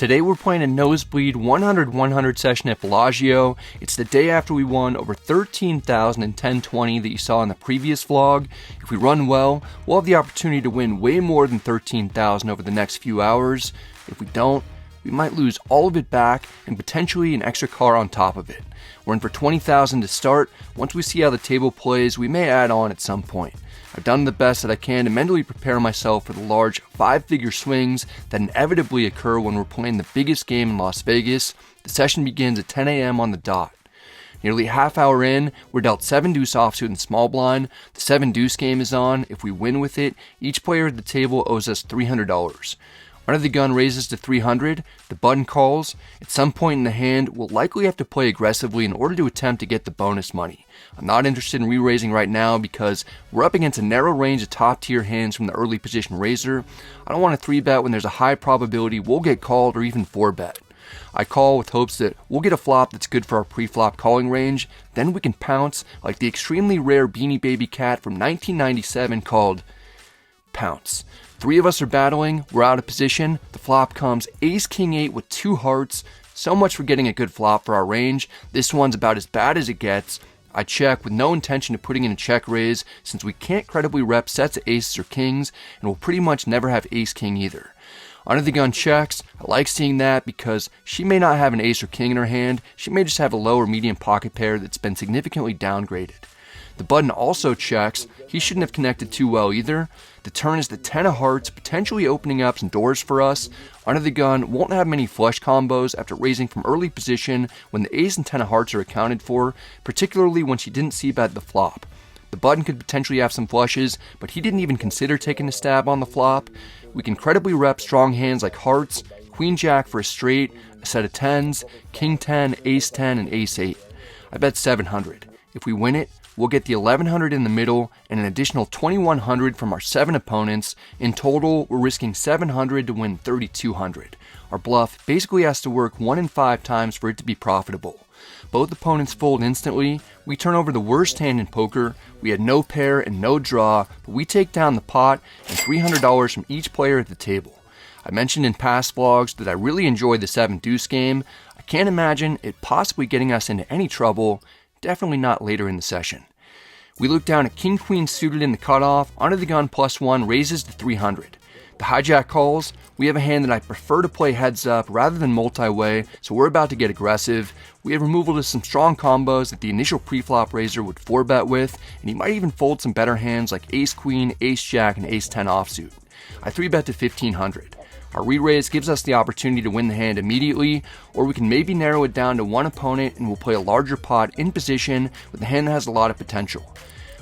Today we're playing a nosebleed 100-100 session at Bellagio. It's the day after we won over 13,000 in 1020 that you saw in the previous vlog. If we run well, we'll have the opportunity to win way more than 13,000 over the next few hours. If we don't, we might lose all of it back and potentially an extra car on top of it. We're in for 20,000 to start. Once we see how the table plays, we may add on at some point. I've done the best that I can to mentally prepare myself for the large 5-figure swings that inevitably occur when we're playing the biggest game in Las Vegas. The session begins at 10 a.m. on the dot. Nearly a half hour in, we're dealt 7-deuce offsuit in small blind. The 7-deuce game is on. If we win with it, each player at the table owes us $300. Under the gun raises to 300, the button calls. At some point in the hand, we'll likely have to play aggressively in order to attempt to get the bonus money. I'm not interested in re-raising right now because we're up against a narrow range of top tier hands from the early position raiser. I don't want to 3-bet when there's a high probability we'll get called or even 4-bet. I call with hopes that we'll get a flop that's good for our pre-flop calling range, then we can pounce like the extremely rare Beanie Baby cat from 1997 called Pounce. 3 of us are battling, we're out of position, the flop comes Ace-King-8 with 2 hearts. So much for getting a good flop for our range. This one's about as bad as it gets. I check with no intention of putting in a check raise since we can't credibly rep sets of aces or kings and we'll pretty much never have ace-king either. Under the gun checks. I like seeing that because she may not have an ace or king in her hand, she may just have a low or medium pocket pair that's been significantly downgraded. The button also checks. He shouldn't have connected too well either. The turn is the 10 of hearts, potentially opening up some doors for us. Under the gun won't have many flush combos after raising from early position when the ace and 10 of hearts are accounted for, particularly when she didn't c-bet the flop. The button could potentially have some flushes, but he didn't even consider taking a stab on the flop. We can credibly rep strong hands like hearts, queen jack for a straight, a set of 10s, king 10, ace 10, and ace 8. I bet 700. If we win it, we'll get the 1100 in the middle and an additional 2100 from our 7 opponents. In total, we're risking 700 to win 3200. Our bluff basically has to work 1 in 5 times for it to be profitable. Both opponents fold instantly. We turn over the worst hand in poker. We had no pair and no draw, but we take down the pot and $300 from each player at the table. I mentioned in past vlogs that I really enjoyed the 7-deuce game. I can't imagine it possibly getting us into any trouble. Definitely not later in the session. We look down at king-queen suited in the cutoff. Under the gun +1 raises to 300. The hijack calls. We have a hand that I prefer to play heads up rather than multi-way, so we're about to get aggressive. We have removal to some strong combos that the initial pre-flop raiser would 4-bet with, and he might even fold some better hands like ace-queen, ace-jack, and ace-10 offsuit. I 3-bet to 1500. Our re-raise gives us the opportunity to win the hand immediately, or we can maybe narrow it down to one opponent and we'll play a larger pot in position with a hand that has a lot of potential.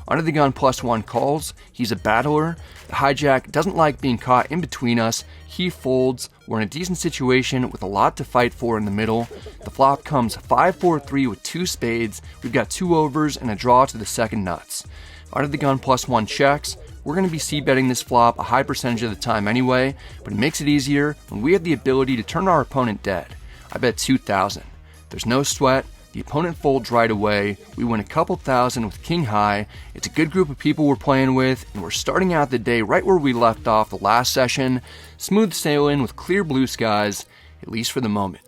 Under the gun +1 calls. He's a battler. The hijack doesn't like being caught in between us. He folds. We're in a decent situation with a lot to fight for in the middle. The flop comes 5-4-3 with 2 spades. We've got 2 overs and a draw to the second nuts. Under the gun +1 checks. We're going to be c-betting this flop a high percentage of the time anyway, but it makes it easier when we have the ability to turn our opponent dead. I bet 2,000. There's no sweat. The opponent folds right away. We win a couple thousand with king high. It's a good group of people we're playing with, and we're starting out the day right where we left off the last session. Smooth sailing with clear blue skies, at least for the moment.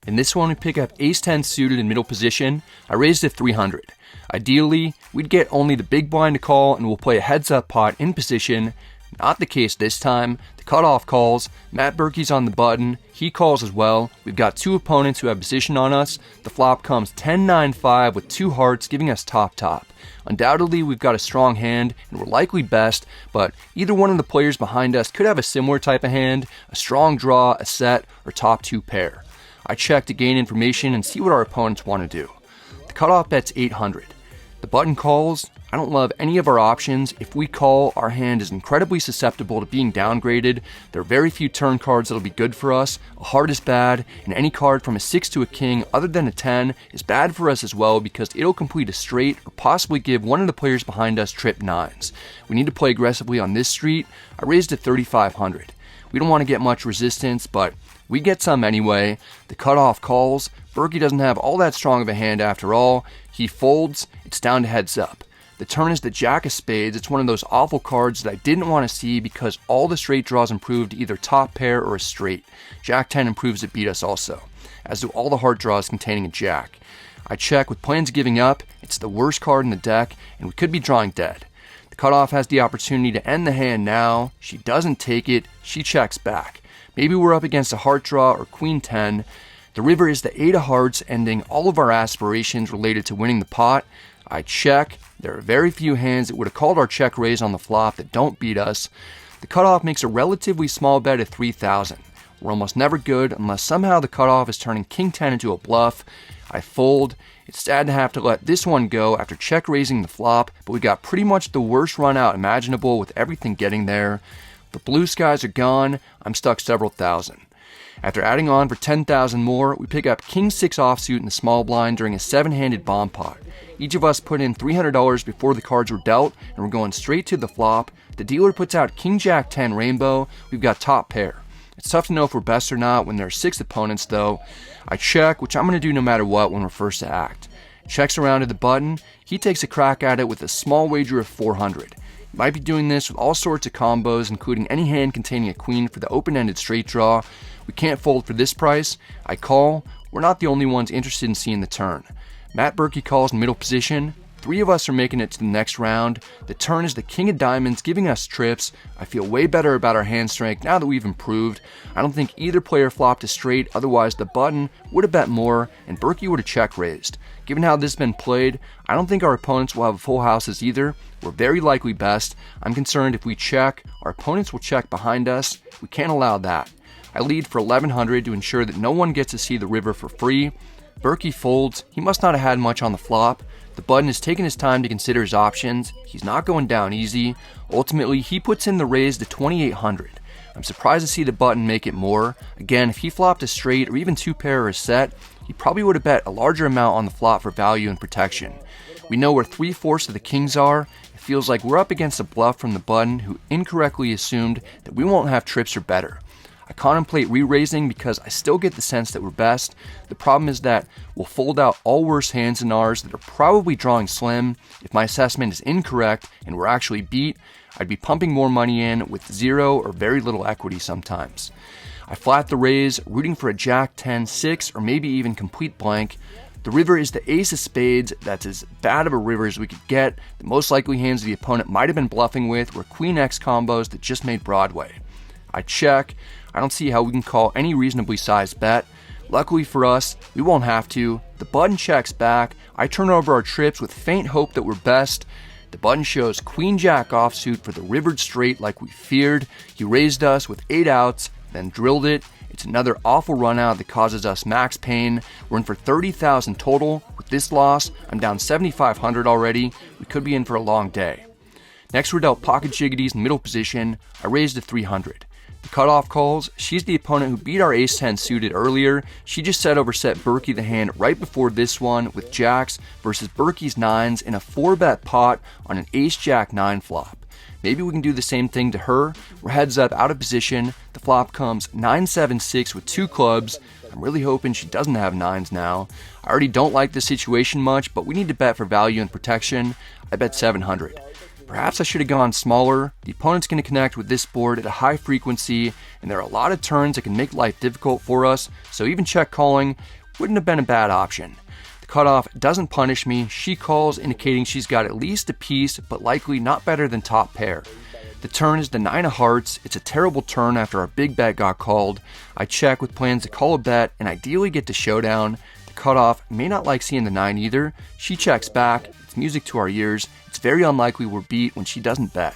In this one, we pick up ace-10 suited in middle position. I raised to 300. Ideally, we'd get only the big blind to call and we'll play a heads-up pot in position. Not the case this time. The cutoff calls. Matt Berkey's on the button. He calls as well. We've got 2 opponents who have position on us. The flop comes 10-9-5 with 2 hearts, giving us top-top. Undoubtedly, we've got a strong hand and we're likely best, but either one of the players behind us could have a similar type of hand, a strong draw, a set, or top 2 pair. I check to gain information and see what our opponents want to do. The cutoff bet's 800. The button calls. I don't love any of our options. If we call, our hand is incredibly susceptible to being downgraded. There are very few turn cards that'll be good for us. A heart is bad, and any card from a 6 to a king other than a 10 is bad for us as well because it'll complete a straight or possibly give one of the players behind us trip 9s. We need to play aggressively on this street. I raised to 3,500. We don't want to get much resistance, but we get some anyway. The cutoff calls. Berkey doesn't have all that strong of a hand after all. He folds. It's down to heads up. The turn is the Jack of Spades. It's one of those awful cards that I didn't want to see because all the straight draws improved to either top pair or a straight. Jack 10 improves to beat us also, as do all the heart draws containing a Jack. I check with plans of giving up. It's the worst card in the deck, and we could be drawing dead. The cutoff has the opportunity to end the hand now. She doesn't take it. She checks back. Maybe we're up against a heart draw or Queen 10. The river is the 8 of hearts, ending all of our aspirations related to winning the pot. I check. There are very few hands that would have called our check raise on the flop that don't beat us. The cutoff makes a relatively small bet of 3,000. We're almost never good unless somehow the cutoff is turning King 10 into a bluff. I fold. It's sad to have to let this one go after check raising the flop, but we got pretty much the worst run out imaginable with everything getting there. The blue skies are gone. I'm stuck several thousand. After adding on for 10,000 more, we pick up King 6 offsuit in the small blind during a 7-handed bomb pot. Each of us put in $300 before the cards were dealt, and we're going straight to the flop. The dealer puts out King Jack 10 rainbow. We've got top pair. It's tough to know if we're best or not when there are 6 opponents though. I check, which I'm going to do no matter what when we're first to act. Checks around to the button. He takes a crack at it with a small wager of 400. He might be doing this with all sorts of combos, including any hand containing a queen for the open-ended straight draw. We can't fold for this price. I call. We're not the only ones interested in seeing the turn. Matt Berkey calls in middle position. 3 of us are making it to the next round. The turn is the King of Diamonds giving us trips. I feel way better about our hand strength now that we've improved. I don't think either player flopped a straight, otherwise the button would have bet more and Berkey would have check raised. Given how this has been played, I don't think our opponents will have full houses either. We're very likely best. I'm concerned if we check, our opponents will check behind us. We can't allow that. I lead for 1,100 to ensure that no one gets to see the river for free. Berkey folds. He must not have had much on the flop. The button is taking his time to consider his options. He's not going down easy. Ultimately, he puts in the raise to 2,800. I'm surprised to see the button make it more. Again, if he flopped a straight or even 2 pair or a set, he probably would have bet a larger amount on the flop for value and protection. We know where 3/4 of the kings are. It feels like we're up against a bluff from the button who incorrectly assumed that we won't have trips or better. I contemplate re-raising because I still get the sense that we're best. The problem is that we'll fold out all worse hands than ours that are probably drawing slim. If my assessment is incorrect and we're actually beat, I'd be pumping more money in with 0 or very little equity sometimes. I flat the raise, rooting for a Jack 10, 6, or maybe even complete blank. The river is the Ace of Spades. That's as bad of a river as we could get. The most likely hands the opponent might have been bluffing with were Queen X combos that just made Broadway. I check. I don't see how we can call any reasonably sized bet. Luckily for us, we won't have to. The button checks back. I turn over our trips with faint hope that we're best. The button shows Queen Jack offsuit for the rivered straight like we feared. He raised us with 8 outs, then drilled it. It's another awful run out that causes us max pain. We're in for 30,000 total. With this loss, I'm down 7,500 already. We could be in for a long day. Next, we're dealt pocket jiggities in middle position. I raised to 300. The cutoff calls. She's the opponent who beat our ace 10 suited earlier. She just set over set Berkey the hand right before this one with jacks versus Berkey's 9s in a 4-bet pot on an ace jack 9 flop. Maybe we can do the same thing to her. We're heads up out of position. The flop comes 9-7-6 with 2 clubs. I'm really hoping she doesn't have 9s now. I already don't like this situation much, but we need to bet for value and protection. I bet 700. Perhaps I should have gone smaller. The opponent's going to connect with this board at a high frequency, and there are a lot of turns that can make life difficult for us, so even check calling wouldn't have been a bad option. The cutoff doesn't punish me. She calls, indicating she's got at least a piece, but likely not better than top pair. The turn is the 9 of hearts. It's a terrible turn after our big bet got called. I check with plans to call a bet and ideally get to showdown. The cutoff may not like seeing the 9 either. She checks back. It's music to our ears. It's very unlikely we're beat when she doesn't bet.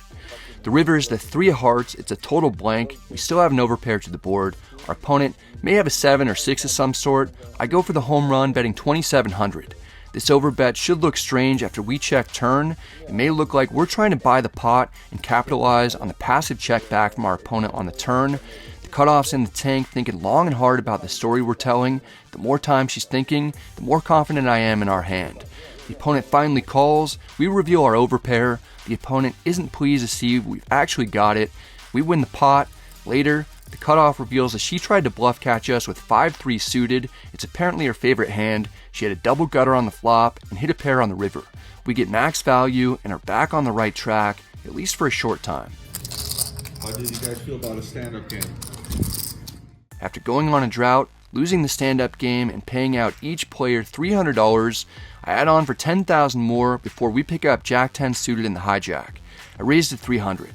The river is the 3 of hearts. It's a total blank. We still have an overpair to the board. Our opponent may have a 7 or 6 of some sort. I go for the home run, betting 2,700. This overbet should look strange after we check turn. It may look like we're trying to buy the pot and capitalize on the passive check back from our opponent on the turn. The cutoff's in the tank, thinking long and hard about the story we're telling. The more time she's thinking, the more confident I am in our hand. The opponent finally calls. We reveal our overpair. The opponent isn't pleased to see we've actually got it. We win the pot. Later, The cutoff reveals that she tried to bluff catch us with 5-3 suited. It's apparently her favorite hand. She had a double gutter on the flop and hit a pair on the river. We get max value and are back on the right track, at least for a short time. How did you guys feel about a stand-up game? After going on a drought, losing the stand-up game, and paying out each player $300, I add on for $10,000 more before we pick up Jack-10 suited in the hijack. I raise to $300.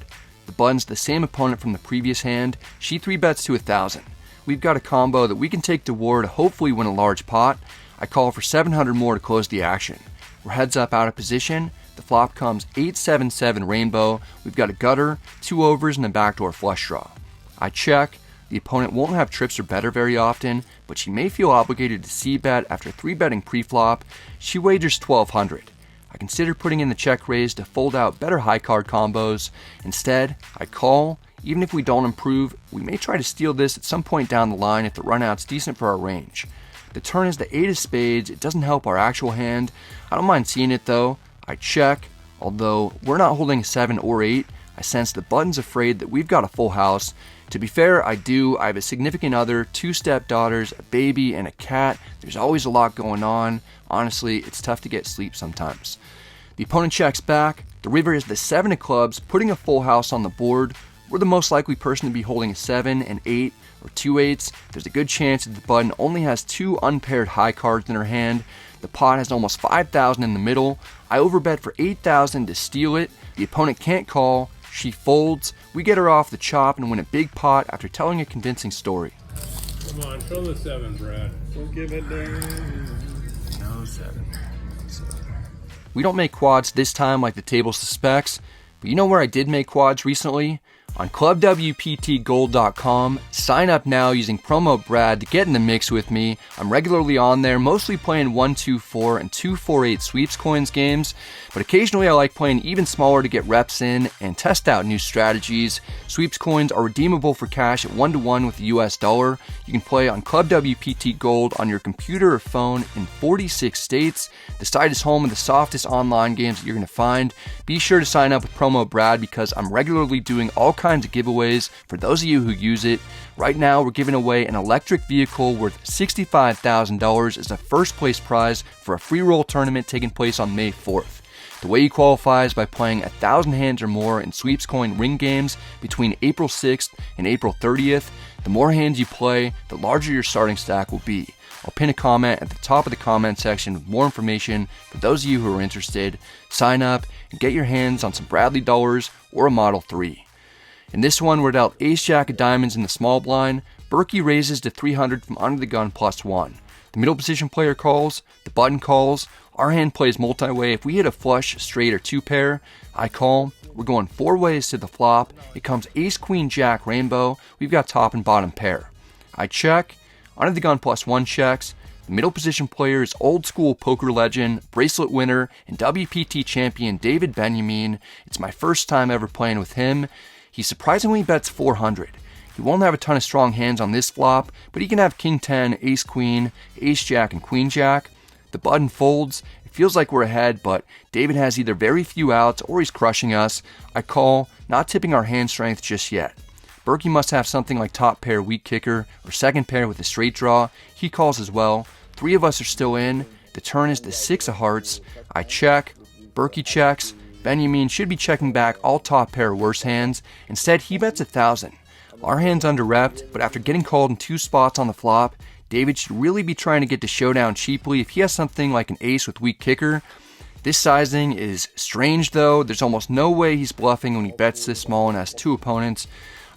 The button's the same opponent from the previous hand. She 3-bets to $1,000. We've got a combo that we can take to war to hopefully win a large pot. I call for $700 more to close the action. We're heads up out of position. The flop comes 8-7-7 rainbow. We've got a gutter, 2 overs, and a backdoor flush draw. I check. The opponent won't have trips or better very often, but she may feel obligated to c-bet after 3-betting pre-flop. She wagers $1,200. I consider putting in the check raise to fold out better high card combos. Instead, I call. Even if we don't improve, we may try to steal this at some point down the line if the runout's decent for our range. The turn is the 8 of spades. It doesn't help our actual hand. I don't mind seeing it though. I check. Although we're not holding a 7 or 8, I sense the button's afraid that we've got a full house. To be fair, I do. I have a significant other, 2 stepdaughters, a baby, and a cat. There's always a lot going on. Honestly, it's tough to get sleep sometimes. The opponent checks back. The river is the 7 of clubs, putting a full house on the board. We're the most likely person to be holding a 7, an 8, or 2 8s. There's a good chance that the button only has 2 unpaired high cards in her hand. The pot has almost $5,000 in the middle. I overbet for $8,000 to steal it. The opponent can't call. She folds. We get her off the chop and win a big pot after telling a convincing story. Come on, show the 7, Brad. Don't give it there. No 7. We don't make quads this time like the table suspects, but you know where I did make quads recently? On ClubWPTGold.com. Sign up now using promo Brad to get in the mix with me. I'm regularly on there, mostly playing 1-2-4 and 2-4-8 sweeps coins games, but occasionally I like playing even smaller to get reps in and test out new strategies. Sweeps coins are redeemable for cash at 1-to-1 with the US dollar. You can play on ClubWPT Gold on your computer or phone in 46 states. The site is home of the softest online games that you're going to find. Be sure to sign up with promo Brad because I'm regularly doing all kinds of giveaways for those of you who use it. Right now, we're giving away an electric vehicle worth $65,000 as a first place prize for a free roll tournament taking place on May 4th. The way you qualify is by playing 1,000 hands or more in sweeps coin ring games between April 6th and April 30th. The more hands you play, the larger your starting stack will be. I'll pin a comment at the top of the comment section with more information for those of you who are interested. Sign up and get your hands on some Bradley dollars or a Model 3. In this one, we're dealt ace-jack of diamonds in the small blind. Berkey raises to 300 from under the gun +1. The middle position player calls. The button calls. Our hand plays multi-way. If we hit a flush, straight, or 2 pair, I call. We're going 4 ways to the flop. It comes ace, queen, jack, rainbow. We've got top and bottom pair. I check. Under the gun +1 checks. The middle position player is old school poker legend, bracelet winner, and WPT champion David Benjamin. It's my first time ever playing with him. He surprisingly bets 400. He won't have a ton of strong hands on this flop, but he can have king 10, ace queen, ace jack, and queen jack. The button folds. It feels like we're ahead, but David has either very few outs or he's crushing us. I call, not tipping our hand strength just yet. Berkey must have something like top pair weak kicker or second pair with a straight draw. He calls as well. 3 of us are still in. The turn is the 6 of hearts. I check. Berkey checks. Benjamin should be checking back all top pair worse hands. Instead, he bets 1,000. Our hand's under-repped, but after getting called in 2 spots on the flop, David should really be trying to get to showdown cheaply if he has something like an ace with weak kicker. This sizing is strange though. There's almost no way he's bluffing when he bets this small and has 2 opponents.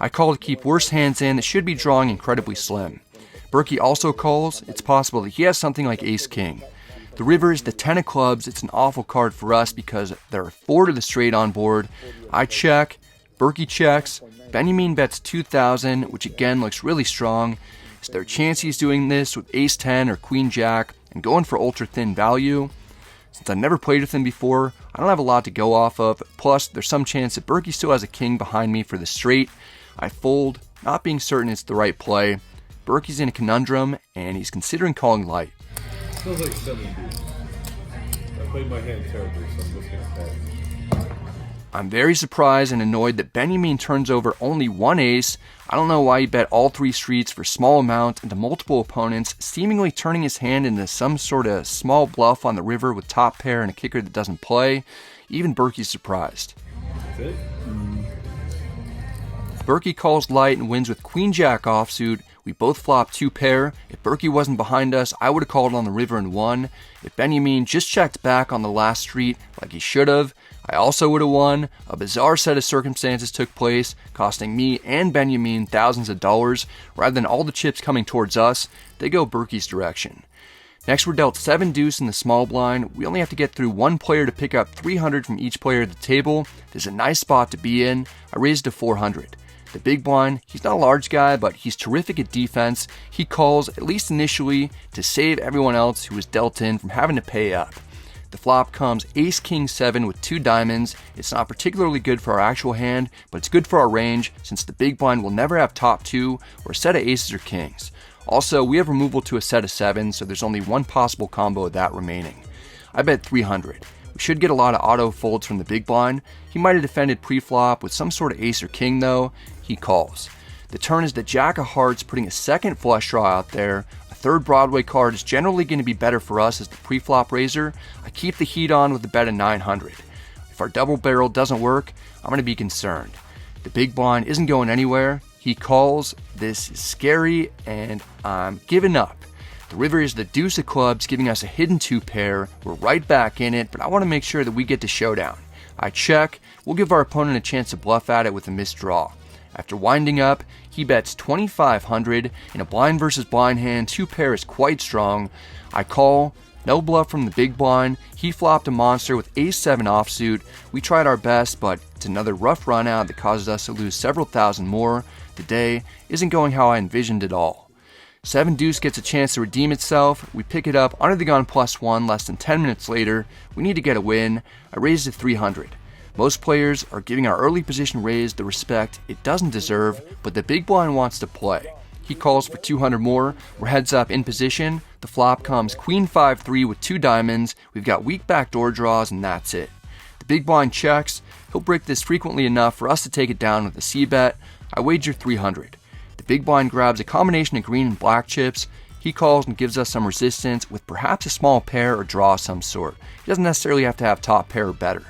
I call to keep worse hands in that should be drawing incredibly slim. Berkey also calls. It's possible that he has something like ace-king. The river is the 10 of clubs. It's an awful card for us because there are 4 to the straight on board. I check. Berkey checks. Benjamin bets 2,000, which again looks really strong. Is there a chance he's doing this with ace-10 or queen-jack and going for ultra-thin value? Since I've never played with him before, I don't have a lot to go off of. Plus, there's some chance that Berkey still has a king behind me for the straight. I fold, not being certain it's the right play. Berkey's in a conundrum, and he's considering calling light. Feels like 7 B. I played my hand terribly, so I'm just going to call. I'm very surprised and annoyed that Benjamin turns over only one ace. I don't know why he bet all 3 streets for small amount into multiple opponents, seemingly turning his hand into some sort of small bluff on the river with top pair and a kicker that doesn't play. Even Berkey's surprised. That's it? Berkey calls light and wins with queen jack offsuit. We both flop 2 pair. If Berkey wasn't behind us, I would have called on the river and won. If Benjamin just checked back on the last street like he should have, I also would have won. A bizarre set of circumstances took place, costing me and Benjamin thousands of dollars. Rather than all the chips coming towards us, they go Berkey's direction. Next, we're dealt 7 deuce in the small blind. We only have to get through 1 player to pick up 300 from each player at the table. This is a nice spot to be in. I raised to 400. The big blind, he's not a large guy, but he's terrific at defense. He calls, at least initially, to save everyone else who was dealt in from having to pay up. The flop comes ace king 7 with 2 diamonds. It's not particularly good for our actual hand, but it's good for our range since the big blind will never have top 2 or a set of aces or kings. Also, we have removal to a set of 7, so there's only one possible combo of that remaining. I bet 300. We should get a lot of auto folds from the big blind. He might have defended pre-flop with some sort of ace or king though. He calls. The turn is the jack of hearts, putting a second flush draw out there. A third Broadway card is generally going to be better for us as the pre-flop raiser. I keep the heat on with a bet of 900. If our double barrel doesn't work, I'm going to be concerned. The big blind isn't going anywhere. He calls. This is scary and I'm giving up. The river is the deuce of clubs, giving us a hidden 2 pair. We're right back in it, but I want to make sure that we get to showdown. I check. We'll give our opponent a chance to bluff at it with a missed draw. After winding up, he bets 2,500. In a blind versus blind hand, 2 pair is quite strong. I call. No bluff from the big blind. He flopped a monster with ace 7 offsuit. We tried our best, but it's another rough run out that causes us to lose several thousand more. The day isn't going how I envisioned it all. 7 deuce gets a chance to redeem itself. We pick it up under the gun +1 less than 10 minutes later. We need to get a win. I raised to 300. Most players are giving our early position raise the respect it doesn't deserve, but the big blind wants to play. He calls for 200 more. We're heads up in position. The flop comes queen 5-3 with 2 diamonds. We've got weak backdoor draws and that's it. The big blind checks. He'll break this frequently enough for us to take it down with a c-bet. I wager 300. The big blind grabs a combination of green and black chips. He calls and gives us some resistance with perhaps a small pair or draw of some sort. He doesn't necessarily have to have top pair or better.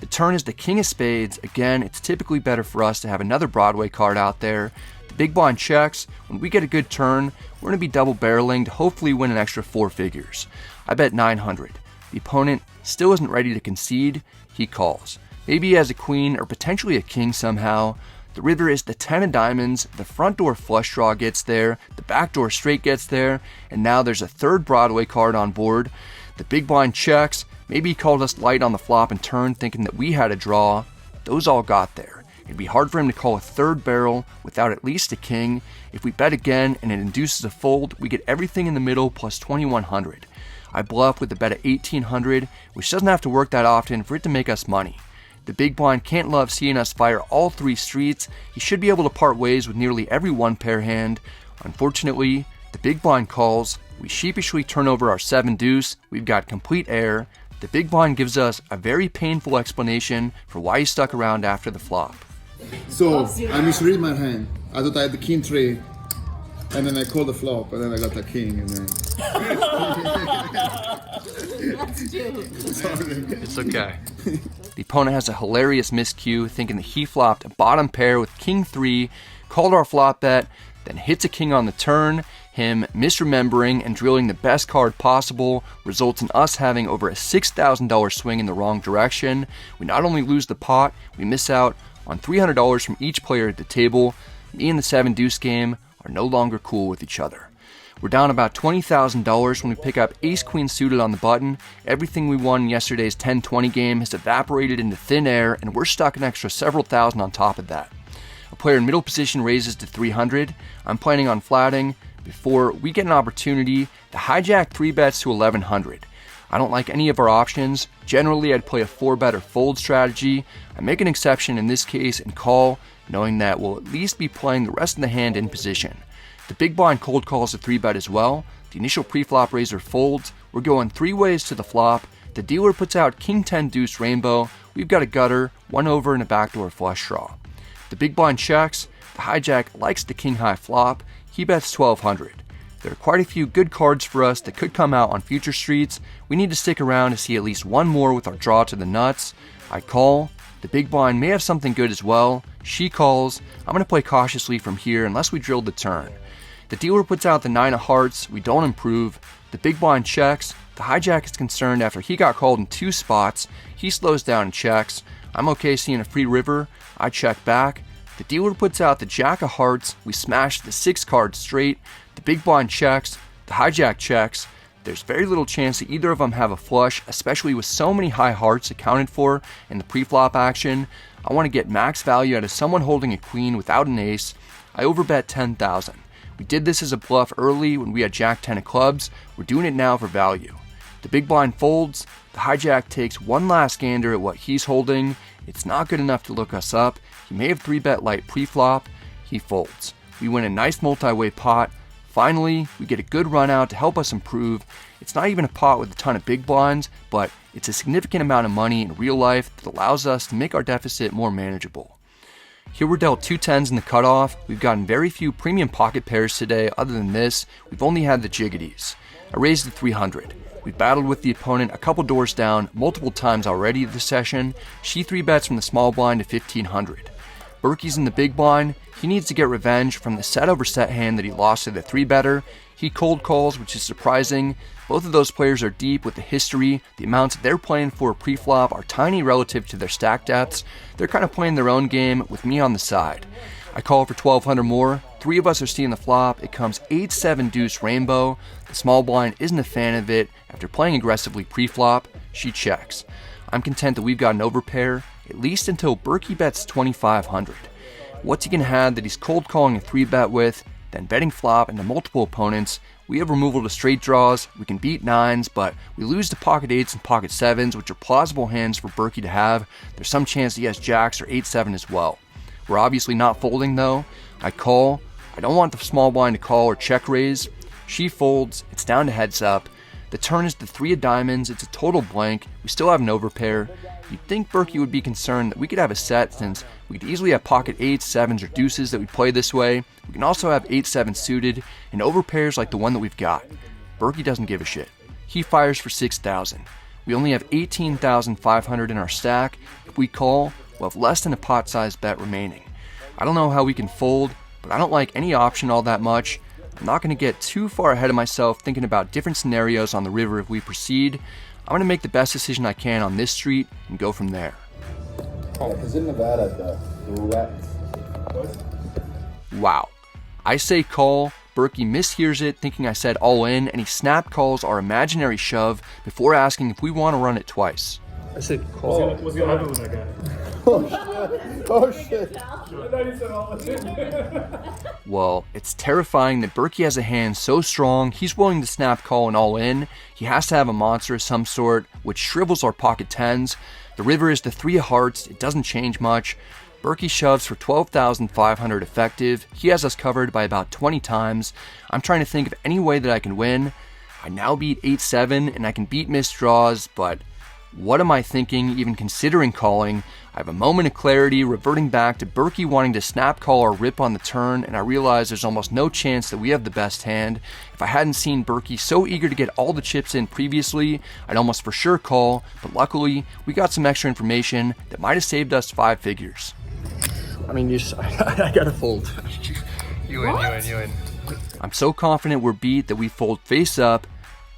The turn is the king of spades. Again, it's typically better for us to have another Broadway card out there. The big blind checks. When we get a good turn, we're going to be double barreling to hopefully win an extra 4 figures. I bet 900. The opponent still isn't ready to concede. He calls. Maybe he has a queen or potentially a king somehow. The river is the 10 of diamonds. The front door flush draw gets there. The back door straight gets there. And now there's a third Broadway card on board. The big blind checks. Maybe he called us light on the flop and turn thinking that we had a draw. Those all got there. It'd be hard for him to call a third barrel without at least a king. If we bet again and it induces a fold, we get everything in the middle plus 2,100. I bluff with a bet of 1,800, which doesn't have to work that often for it to make us money. The big blind can't love seeing us fire all 3 streets. He should be able to part ways with nearly every 1 pair hand. Unfortunately, the big blind calls. We sheepishly turn over our 7 deuce. We've got complete air. The big blind gives us a very painful explanation for why he stuck around after the flop. So, I misread my hand. I thought I had the king 3, and then I called the flop, and then I got the king, and then... It's okay. The opponent has a hilarious miscue, thinking that he flopped a bottom pair with king 3, called our flop bet, then hits a king on the turn. Him misremembering and drilling the best card possible results in us having over a $6,000 swing in the wrong direction. We not only lose the pot, we miss out on $300 from each player at the table. Me and the 7 deuce game are no longer cool with each other. We're down about $20,000 when we pick up ace queen suited on the button. Everything we won in yesterday's 10-20 game has evaporated into thin air, and we're stuck an extra several thousand on top of that. A player in middle position raises to 300. I'm planning on flatting before we get an opportunity to hijack 3 bets to 1,100. I don't like any of our options. Generally, I'd play a 4-bet or fold strategy. I make an exception in this case and call, knowing that we'll at least be playing the rest of the hand in position. The big blind cold calls a 3-bet as well. The initial pre-flop raiser folds. We're going 3 ways to the flop. The dealer puts out king 10 deuce rainbow. we've got a gutter, one over, and a backdoor flush draw. The big blind checks, the hijack likes the king high flop, he bets 1200. There are quite a few good cards for us that could come out on future streets. We need to stick around to see at least one more with our draw to the nuts. I call. The big blind may have something good as well. She calls. I'm going to play cautiously from here unless we drill the turn. The dealer puts out the 9 of hearts. We don't improve. The big blind checks. The hijack is concerned after he got called in 2 spots. He slows down and checks. I'm okay seeing a free river. I check back. The dealer puts out the jack of hearts. We smash the 6 cards straight. The big blind checks. The hijack checks. There's very little chance that either of them have a flush, especially with so many high hearts accounted for in the pre-flop action. I want to get max value out of someone holding a queen without an ace. I overbet 10,000. We did this as a bluff early when we had jack 10 of clubs. We're doing it now for value. The big blind folds. The hijack takes one last gander at what he's holding. It's not good enough to look us up. He may have 3-bet light pre-flop. He folds. We win a nice multi-way pot. Finally, we get a good run out to help us improve. It's not even a pot with a ton of big blinds, but it's a significant amount of money in real life that allows us to make our deficit more manageable. Here we're dealt 2 10s in the cutoff. We've gotten very few premium pocket pairs today. Other than this, we've only had the jiggities. I raised to 300. We battled with the opponent a couple doors down multiple times already this session. She 3-bets from the small blind to 1500. Berkey's in the big blind. He needs to get revenge from the set over set hand that he lost to the 3-better. He cold calls, which is surprising. Both of those players are deep with the history. The amounts they're playing for pre-flop are tiny relative to their stack depths. They're kind of playing their own game with me on the side. I call for 1200 more. 3 of us are seeing the flop. It comes 8-7 deuce rainbow. The small blind isn't a fan of it. After playing aggressively pre-flop, she checks. I'm content that we've got an overpair, at least until Berkey bets 2500. What's he gonna have that he's cold calling a 3-bet with, then betting flop into multiple opponents? We have removal to straight draws. We can beat 9s, but we lose to pocket 8s and pocket 7s, which are plausible hands for Berkey to have. There's some chance he has jacks or 8-7 as well. We're obviously not folding though. I call. I don't want the small blind to call or check raise. She folds. It's down to heads up. The turn is the 3 of diamonds. It's a total blank. We still have an overpair. You'd think Berkey would be concerned that we could have a set since we could easily have pocket 8s, 7s, or deuces that we play this way. We can also have 8-7 suited and overpairs like the one that we've got. Berkey doesn't give a shit. He fires for 6,000. We only have 18,500 in our stack. If we call, we'll have less than a pot-sized bet remaining. I don't know how we can fold, but I don't like any option all that much. I'm not going to get too far ahead of myself thinking about different scenarios on the river if we proceed. I'm going to make the best decision I can on this street and go from there. Because in Nevada, the roulette. Wow. I say call. Berkey mishears it, thinking I said all in, and he snap calls our imaginary shove before asking if we want to run it twice. I said call. What's gonna happen with that guy? Oh shit. I thought you said all in. Well, it's terrifying that Berkey has a hand so strong, he's willing to snap call and all in. He has to have a monster of some sort, which shrivels our pocket 10s. The river is the 3 of hearts. It doesn't change much. Berkey shoves for 12,500 effective. He has us covered by about 20 times. I'm trying to think of any way that I can win. I now beat 8-7 and I can beat missed draws, but what am I thinking, even considering calling? I have a moment of clarity, reverting back to Berkey wanting to snap call or rip on the turn, and I realize there's almost no chance that we have the best hand. If I hadn't seen Berkey so eager to get all the chips in previously, I'd almost for sure call, but luckily, we got some extra information that might have saved us 5 figures. I mean, I gotta fold. You in. I'm so confident we're beat that we fold face up.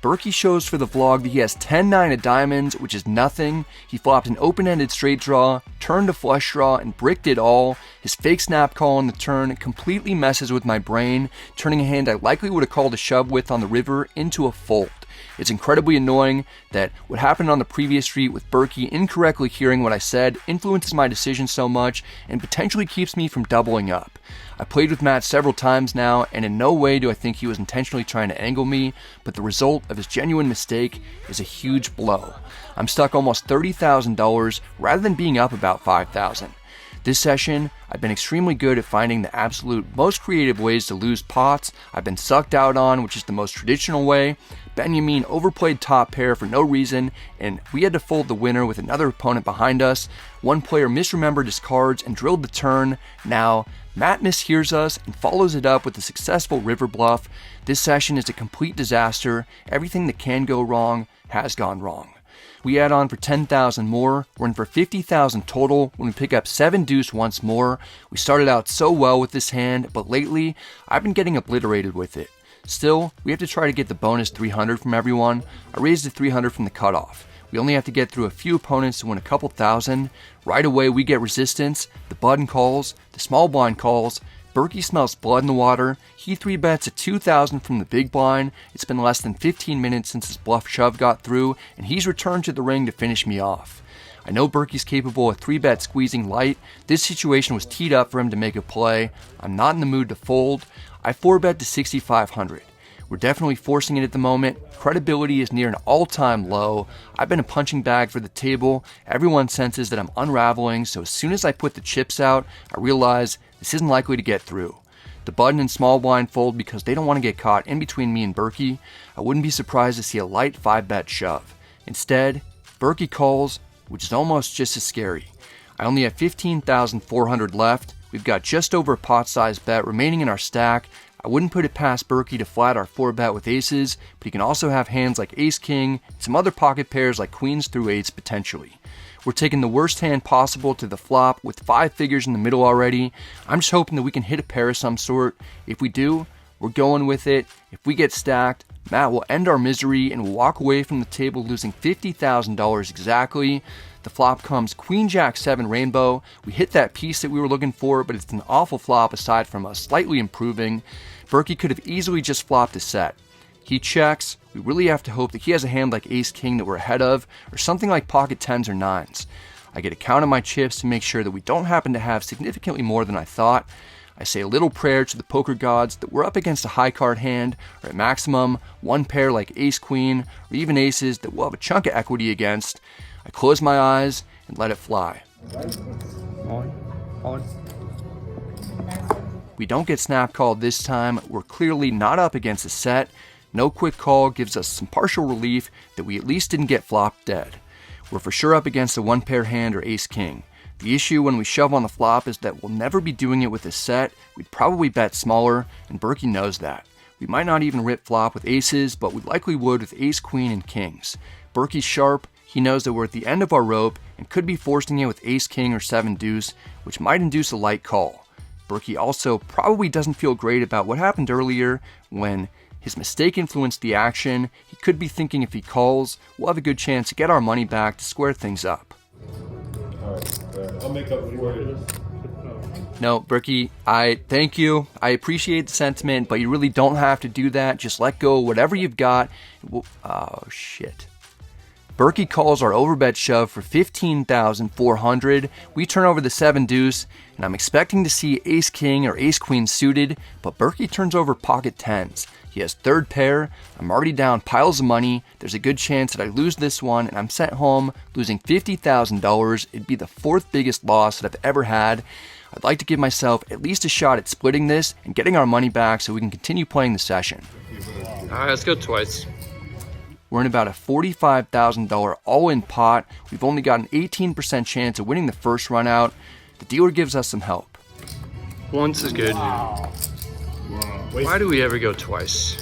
Berkey shows for the vlog that he has 10-9 of diamonds, which is nothing. He flopped an open-ended straight draw, turned a flush draw, and bricked it all. His fake snap call on the turn completely messes with my brain, turning a hand I likely would have called a shove with on the river into a fold. It's incredibly annoying that what happened on the previous street with Berkey incorrectly hearing what I said influences my decision so much and potentially keeps me from doubling up. I played with Matt several times now, and in no way do I think he was intentionally trying to angle me, but the result of his genuine mistake is a huge blow. I'm stuck almost $30,000 rather than being up about $5,000. This session, I've been extremely good at finding the absolute most creative ways to lose pots. I've been sucked out on, which is the most traditional way. Benjamin overplayed top pair for no reason, and we had to fold the winner with another opponent behind us. One player misremembered his cards and drilled the turn. Now, Matt mishears us and follows it up with a successful river bluff. This session is a complete disaster. Everything that can go wrong has gone wrong. We add on for 10,000 more. We're in for 50,000 total when we pick up 7 deuce once more. We started out so well with this hand, but lately, I've been getting obliterated with it. Still, we have to try to get the bonus 300 from everyone. I raised to 300 from the cutoff. We only have to get through a few opponents to win a couple thousand. Right away, we get resistance. The button calls, the small blind calls. Berkey smells blood in the water. He 3-bets at 2,000 from the big blind. It's been less than 15 minutes since his bluff shove got through, and he's returned to the ring to finish me off. I know Berkey's capable of 3-bet squeezing light. This situation was teed up for him to make a play. I'm not in the mood to fold. I 4-bet to 6,500. We're definitely forcing it at the moment. Credibility is near an all-time low. I've been a punching bag for the table. Everyone senses that I'm unraveling, so as soon as I put the chips out, I realize this isn't likely to get through. The button and small blind fold because they don't want to get caught in between me and Berkey. I wouldn't be surprised to see a light 5-bet shove. Instead, Berkey calls, which is almost just as scary. I only have 15,400 left. We've got just over a pot-sized bet remaining in our stack. I wouldn't put it past Berkey to flat our 4-bet with aces, but he can also have hands like ace-king and some other pocket pairs like queens through eights potentially. We're taking the worst hand possible to the flop with 5 figures in the middle already. I'm just hoping that we can hit a pair of some sort. If we do, we're going with it. If we get stacked, Matt will end our misery and will walk away from the table losing $50,000 exactly. The flop comes Queen Jack 7 rainbow. We hit that piece that we were looking for, but it's an awful flop aside from us slightly improving. Berkey could have easily just flopped a set. He checks. We really have to hope that he has a hand like ace-king that we're ahead of, or something like pocket 10s or 9s. I get a count of my chips to make sure that we don't happen to have significantly more than I thought. I say a little prayer to the poker gods that we're up against a high card hand, or at maximum, one pair like ace-queen, or even aces that we'll have a chunk of equity against. I close my eyes and let it fly. We don't get snap called this time. We're clearly not up against a set. No quick call gives us some partial relief that we at least didn't get flopped dead. We're for sure up against a 1-pair hand or ace-king. The issue when we shove on the flop is that we'll never be doing it with a set. We'd probably bet smaller, and Berkey knows that. We might not even rip flop with aces, but we likely would with ace-queen and kings. Berkey's sharp. He knows that we're at the end of our rope and could be forcing it with ace-king or 7-deuce, which might induce a light call. Berkey also probably doesn't feel great about what happened earlier when his mistake influenced the action. He could be thinking if he calls, we'll have a good chance to get our money back to square things up. I'll make up for it. No, Berkey, I thank you. I appreciate the sentiment, but you really don't have to do that. Just let go of whatever you've got. Oh, shit. Berkey calls our overbet shove for 15,400. We turn over the 7-deuce, and I'm expecting to see ace-king or ace-queen suited, but Berkey turns over pocket 10s. He has 3rd pair. I'm already down piles of money. There's a good chance that I lose this one, and I'm sent home losing $50,000. It'd be the 4th biggest loss that I've ever had. I'd like to give myself at least a shot at splitting this and getting our money back so we can continue playing the session. All right, let's go twice. We're in about a $45,000 all-in pot. We've only got an 18% chance of winning the first run out. The dealer gives us some help. Once is good. Why do we ever go twice?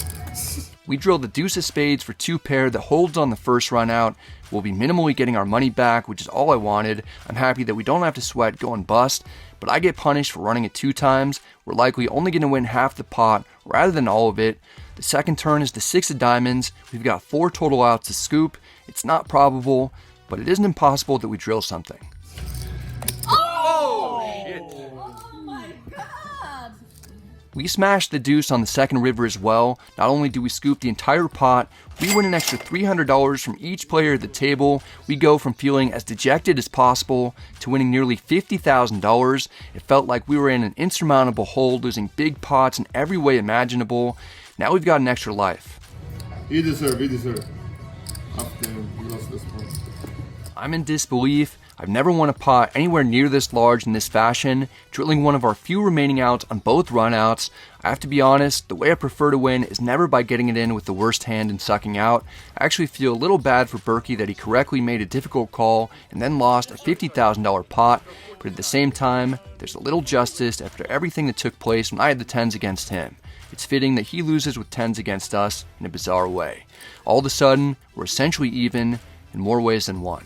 We drill the deuce of spades for 2 pair that holds on the first run out. We'll be minimally getting our money back, which is all I wanted. I'm happy that we don't have to sweat going bust, but I get punished for running it 2 times. We're likely only going to win half the pot rather than all of it. The second turn is the 6 of diamonds. We've got 4 total outs to scoop. It's not probable, but it isn't impossible that we drill something. We smash the deuce on the second river as well. Not only do we scoop the entire pot, we win an extra $300 from each player at the table. We go from feeling as dejected as possible to winning nearly $50,000. It felt like we were in an insurmountable hole, losing big pots in every way imaginable. Now we've got an extra life. You deserve. After you lost this one. I'm in disbelief. I've never won a pot anywhere near this large in this fashion, drilling one of our few remaining outs on both runouts. I have to be honest, the way I prefer to win is never by getting it in with the worst hand and sucking out. I actually feel a little bad for Berkey that he correctly made a difficult call and then lost a $50,000 pot, but at the same time, there's a little justice after everything that took place when I had the 10s against him. It's fitting that he loses with 10s against us in a bizarre way. All of a sudden, we're essentially even in more ways than one.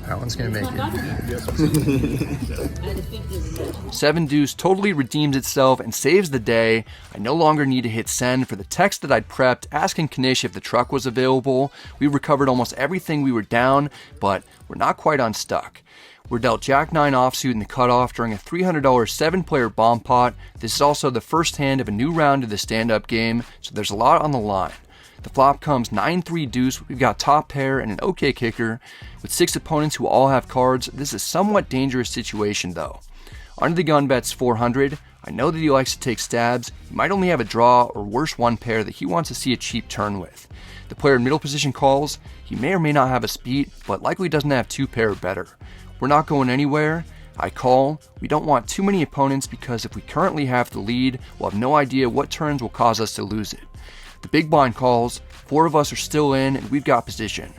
That one's gonna make it. 7 deuce totally redeems itself and saves the day. I no longer need to hit send for the text that I'd prepped asking Kanish if the truck was available. We recovered almost everything we were down, but we're not quite unstuck. We're dealt Jack 9 offsuit in the cutoff during a $300 7-player bomb pot. This is also the first hand of a new round of the stand-up game, so there's a lot on the line. The flop comes 9-3 deuce. We've got top pair and an okay kicker. With 6 opponents who all have cards, this is a somewhat dangerous situation though. Under the gun bets 400. I know that he likes to take stabs. He might only have a draw or worse one pair that he wants to see a cheap turn with. The player in middle position calls. He may or may not have a speed, but likely doesn't have 2 pair or better. We're not going anywhere. I call. We don't want too many opponents because if we currently have the lead, we'll have no idea what turns will cause us to lose it. The big blind calls. 4 of us are still in and we've got position.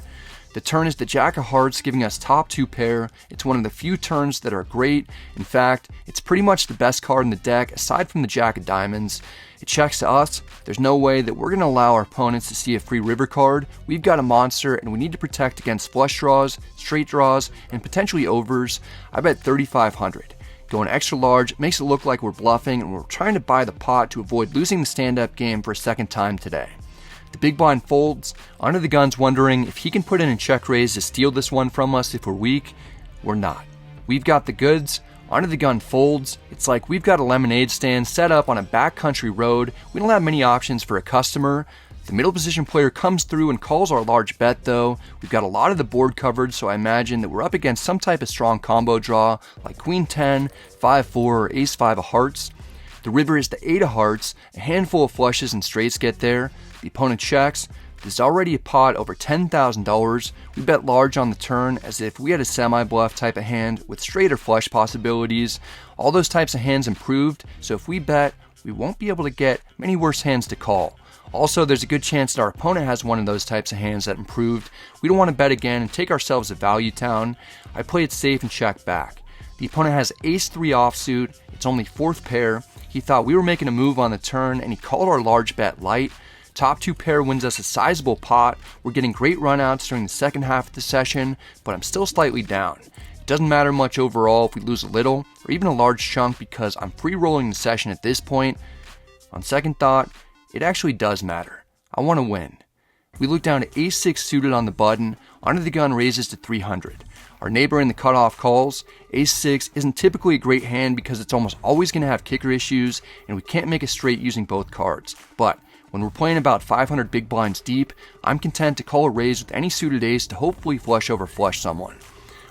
The turn is the Jack of Hearts giving us top 2 pair. It's one of the few turns that are great. In fact, it's pretty much the best card in the deck aside from the Jack of Diamonds. It checks to us. There's no way that we're going to allow our opponents to see a free river card. We've got a monster and we need to protect against flush draws, straight draws, and potentially overs. I bet 3,500. Going extra large makes it look like we're bluffing and we're trying to buy the pot to avoid losing the stand-up game for a second time today. The big blind folds. Under the gun's wondering if he can put in a check raise to steal this one from us if we're weak. We're not. We've got the goods. Under the gun folds. It's like we've got a lemonade stand set up on a backcountry road. We don't have many options for a customer. The middle position player comes through and calls our large bet though. We've got a lot of the board covered, so I imagine that we're up against some type of strong combo draw like Queen 10, 5-4, or Ace 5 of hearts. The river is the 8 of hearts. A handful of flushes and straights get there. The opponent checks. There's already a pot over $10,000. We bet large on the turn as if we had a semi-bluff type of hand with straight or flush possibilities. All those types of hands improved, so if we bet, we won't be able to get many worse hands to call. Also, there's a good chance that our opponent has one of those types of hands that improved. We don't want to bet again and take ourselves a value town. I play it safe and check back. The opponent has Ace 3 offsuit. It's only 4th pair. He thought we were making a move on the turn and he called our large bet light. Top 2 pair wins us a sizable pot. We're getting great runouts during the second half of the session, but I'm still slightly down. It doesn't matter much overall if we lose a little or even a large chunk because I'm free-rolling the session at this point. On second thought, it actually does matter. I want to win. We look down to Ace 6 suited on the button. Under the gun raises to 300. Our neighbor in the cutoff calls. Ace 6 isn't typically a great hand because it's almost always going to have kicker issues and we can't make a straight using both cards. But when we're playing about 500 big blinds deep, I'm content to call a raise with any suited ace to hopefully flush over flush someone.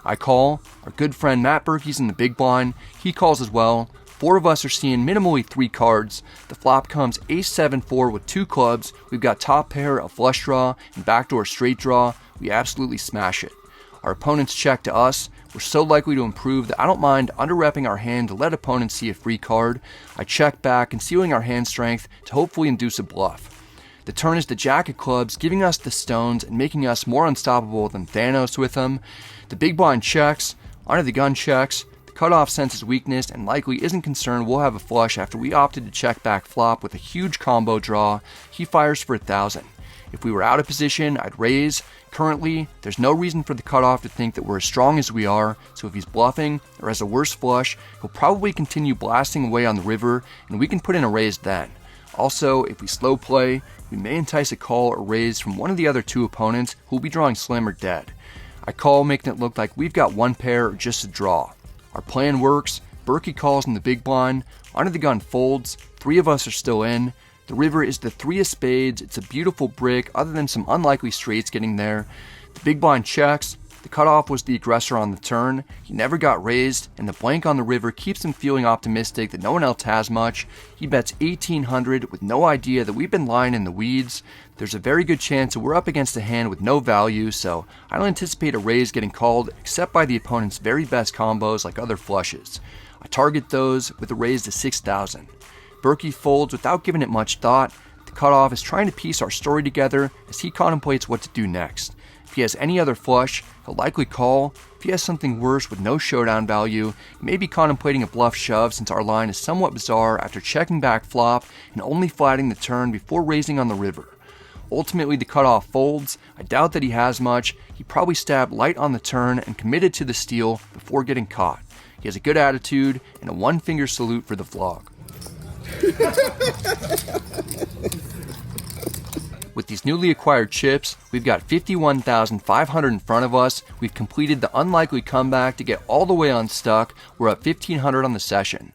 I call. Our good friend Matt Berkey's in the big blind. He calls as well. 4 of us are seeing minimally 3 cards. The flop comes Ace 7-4 with 2 clubs. We've got top pair, a flush draw, and backdoor straight draw. We absolutely smash it. Our opponents check to us. We're so likely to improve that I don't mind under-repping our hand to let opponents see a free card. I check back, concealing our hand strength to hopefully induce a bluff. The turn is the Jack of clubs, giving us the stones and making us more unstoppable than Thanos with them. The big blind checks. Under the gun checks. The cutoff senses weakness and likely isn't concerned we'll have a flush after we opted to check back flop with a huge combo draw. He fires for 1,000. If we were out of position, I'd raise. Currently, there's no reason for the cutoff to think that we're as strong as we are, so if he's bluffing or has a worse flush, he'll probably continue blasting away on the river, and we can put in a raise then. Also, if we slow play, we may entice a call or raise from one of the other 2 opponents who will be drawing slim or dead. I call, making it look like we've got 1 pair or just a draw. Our plan works. Berkey calls in the big blind. Under the gun folds. 3 of us are still in. The river is the 3 of spades. It's a beautiful brick other than some unlikely straights getting there. The big blind checks. The cutoff was the aggressor on the turn, he never got raised, and the blank on the river keeps him feeling optimistic that no one else has much. He bets 1800 with no idea that we've been lying in the weeds. There's a very good chance that we're up against a hand with no value, so I don't anticipate a raise getting called except by the opponent's very best combos like other flushes. I target those with a raise to 6,000. Berkey folds without giving it much thought. The cutoff is trying to piece our story together as he contemplates what to do next. If he has any other flush, he'll likely call. If he has something worse with no showdown value, he may be contemplating a bluff shove since our line is somewhat bizarre after checking back flop and only flatting the turn before raising on the river. Ultimately, the cutoff folds. I doubt that he has much. He probably stabbed light on the turn and committed to the steal before getting caught. He has a good attitude and a one-finger salute for the vlog. With these newly acquired chips, we've got 51,500 in front of us. We've completed the unlikely comeback to get all the way unstuck. We're up 1,500 on the session.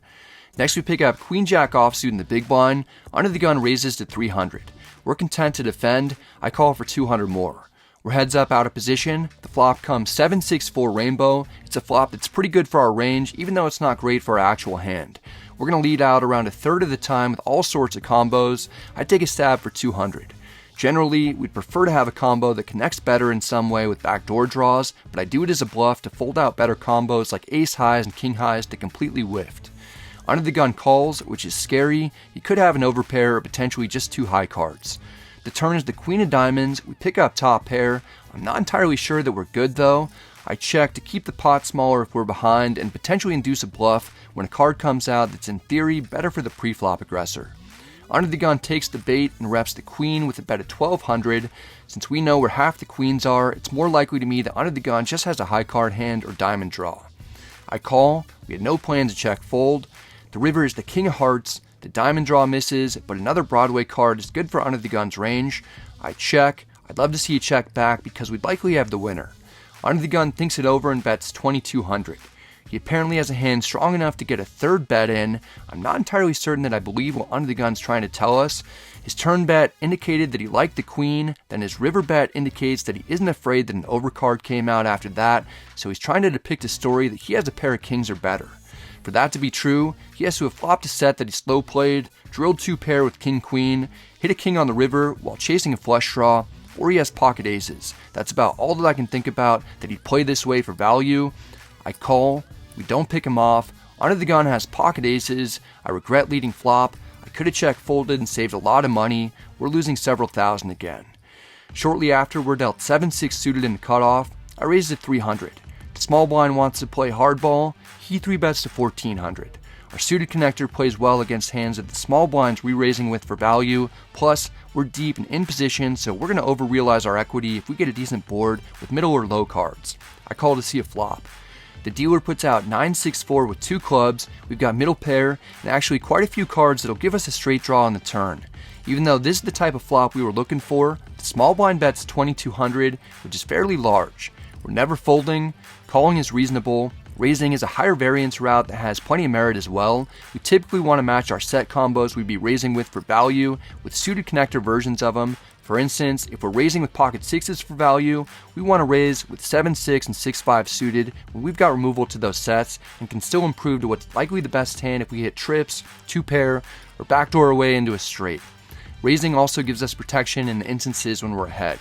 Next, we pick up Queen Jack offsuit in the big blind. Under the gun raises to 300. We're content to defend. I call for 200 more. We're heads up out of position. The flop comes 7-6-4 rainbow. It's a flop that's pretty good for our range, even though it's not great for our actual hand. We're going to lead out around a third of the time with all sorts of combos. I take a stab for 200. Generally, we'd prefer to have a combo that connects better in some way with backdoor draws, but I do it as a bluff to fold out better combos like ace highs and king highs to completely whiffed. Under the gun calls, which is scary. He could have an overpair or potentially just two high cards. The turn is the queen of diamonds. We pick up top pair. I'm not entirely sure that we're good though. I check to keep the pot smaller if we're behind and potentially induce a bluff when a card comes out that's in theory better for the pre-flop aggressor. Under the gun takes the bait and reps the queen with a bet of 1,200. Since we know where half the queens are, it's more likely to me that under the gun just has a high card hand or diamond draw. I call. We had no plans to check fold. The river is the king of hearts. The diamond draw misses, but another Broadway card is good for under the gun's range. I check. I'd love to see a check back because we'd likely have the winner. Under the gun thinks it over and bets 2,200. He apparently has a hand strong enough to get a third bet in. I'm not entirely certain that I believe what under the gun's trying to tell us. His turn bet indicated that he liked the queen, then his river bet indicates that he isn't afraid that an overcard came out after that, so he's trying to depict a story that he has a pair of kings or better. For that to be true, he has to have flopped a set that he slow played, drilled two pair with king-queen, hit a king on the river while chasing a flush draw, or he has pocket aces. That's about all that I can think about that he'd play this way for value. I call. We don't pick him off. Under the gun has pocket aces. I regret leading flop. I could have check folded and saved a lot of money. We're losing several thousand again. Shortly after, we're dealt 7-6 suited in the cutoff. I raised to 300. The small blind wants to play hardball. He 3-bets to 1,400. Our suited connector plays well against hands that the small blind's re-raising with for value. Plus, we're deep and in position, so we're going to over-realize our equity if we get a decent board with middle or low cards. I call to see a flop. The dealer puts out 9-6-4 with two clubs. We've got middle pair and actually quite a few cards that'll give us a straight draw on the turn. Even though this is the type of flop we were looking for, the small blind bets 2,200, which is fairly large. We're never folding. Calling is reasonable. Raising is a higher variance route that has plenty of merit as well. We typically want to match our set combos we'd be raising with for value with suited connector versions of them. For instance, if we're raising with pocket sixes for value, we want to raise with 7-6 and 6-5 suited when we've got removal to those sets and can still improve to what's likely the best hand if we hit trips, two pair, or backdoor away into a straight. Raising also gives us protection in the instances when we're ahead.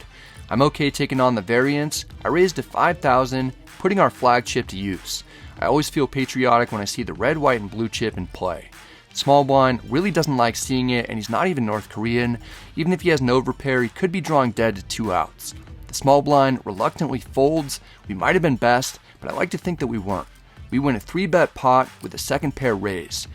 I'm okay taking on the variance. I raised to 5,000, putting our flag chip to use. I always feel patriotic when I see the red, white, and blue chip in play. Small blind really doesn't like seeing it, and he's not even North Korean. Even if he has an overpair, he could be drawing dead to 2 outs. The small blind reluctantly folds. We might have been best, but I like to think that we weren't. We win a 3-bet pot with a second pair raise.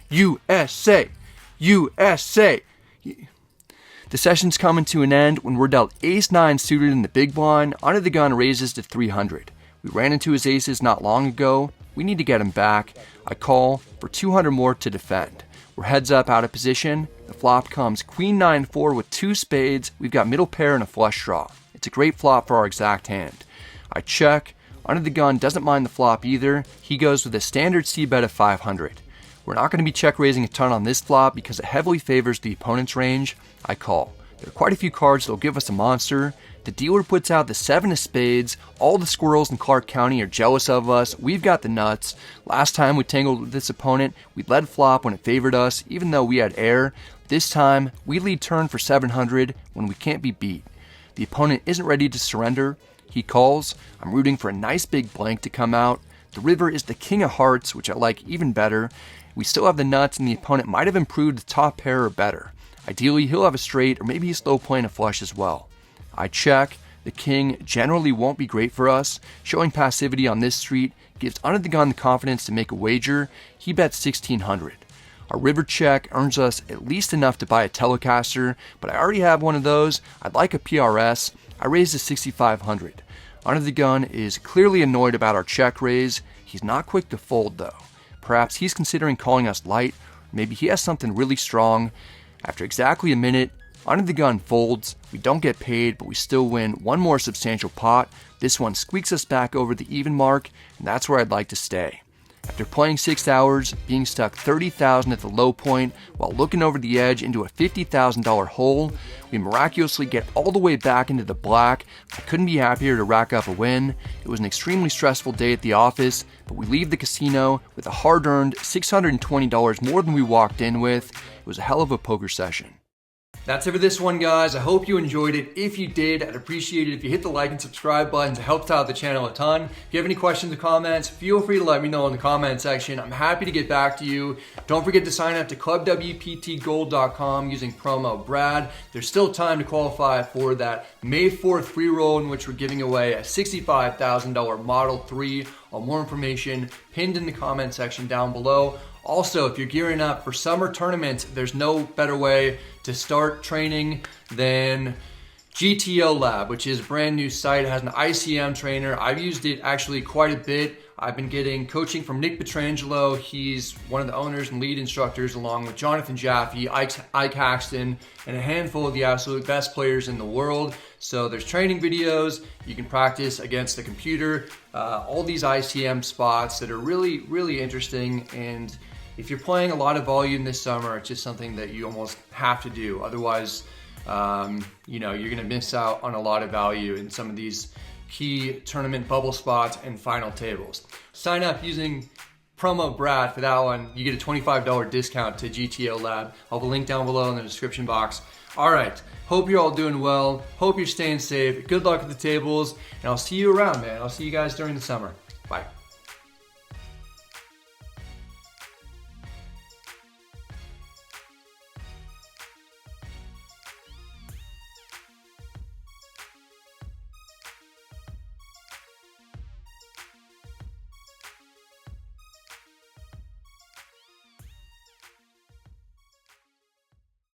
USA! USA! The session's coming to an end when we're dealt ace-9 suited in the big blind. Under the gun raises to 300. We ran into his aces not long ago. We need to get him back. I call for 200 more to defend. We're heads up out of position. The flop comes queen 9-4 with 2 spades. We've got middle pair and a flush draw. It's a great flop for our exact hand. I check. Under the gun doesn't mind the flop either. He goes with a standard c-bet of 500. We're not going to be check raising a ton on this flop because it heavily favors the opponent's range. I call. There are quite a few cards that'll give us a monster. The dealer puts out the 7 of spades. All the squirrels in Clark County are jealous of us. We've got the nuts. Last time we tangled with this opponent, we led flop when it favored us, even though we had air. This time, we lead turn for 700 when we can't be beat. The opponent isn't ready to surrender. He calls. I'm rooting for a nice big blank to come out. The river is the king of hearts, which I like even better. We still have the nuts, and the opponent might have improved the top pair or better. Ideally, he'll have a straight, or maybe he's low playing a flush as well. I check. The king generally won't be great for us. Showing passivity on this street gives Under the Gun the confidence to make a wager. He bets 1600. Our river check earns us at least enough to buy a Telecaster, but I already have one of those. I'd like a PRS. I raise to 6500. Under the Gun is clearly annoyed about our check raise. He's not quick to fold though. Perhaps he's considering calling us light, or maybe he has something really strong. After exactly a minute, Under the Gun folds. We don't get paid, but we still win one more substantial pot. This one squeaks us back over the even mark, and that's where I'd like to stay. After playing 6 hours, being stuck $30,000 at the low point, while looking over the edge into a $50,000 hole, we miraculously get all the way back into the black. I couldn't be happier to rack up a win. It was an extremely stressful day at the office, but we leave the casino with a hard-earned $620 more than we walked in with. It was a hell of a poker session. That's it for this one, guys. I hope you enjoyed it. If you did, I'd appreciate it if you hit the like and subscribe buttons. It helps out the channel a ton. If you have any questions or comments, feel free to let me know in the comment section. I'm happy to get back to you. Don't forget to sign up to ClubWPTGold.com using promo Brad. There's still time to qualify for that May 4th free roll in which we're giving away a $65,000 Model 3. All more information pinned in the comment section down below. Also, if you're gearing up for summer tournaments, there's no better way to start training than GTO Lab, which is a brand new site. It has an ICM trainer. I've used it actually quite a bit. I've been getting coaching from Nick Petrangelo. He's one of the owners and lead instructors, along with Jonathan Jaffe, Ike Haxton, and a handful of the absolute best players in the world. So there's training videos. You can practice against the computer. All these ICM spots that are really, really interesting. And if you're playing a lot of volume this summer, it's just something that you almost have to do. Otherwise, you're gonna miss out on a lot of value in some of these key tournament bubble spots and final tables. Sign up using promo Brad for that one. You get a $25 discount to GTO Lab. I'll have a link down below in the description box. All right, hope you're all doing well. Hope you're staying safe. Good luck with the tables, and I'll see you around, man. I'll see you guys during the summer. Bye.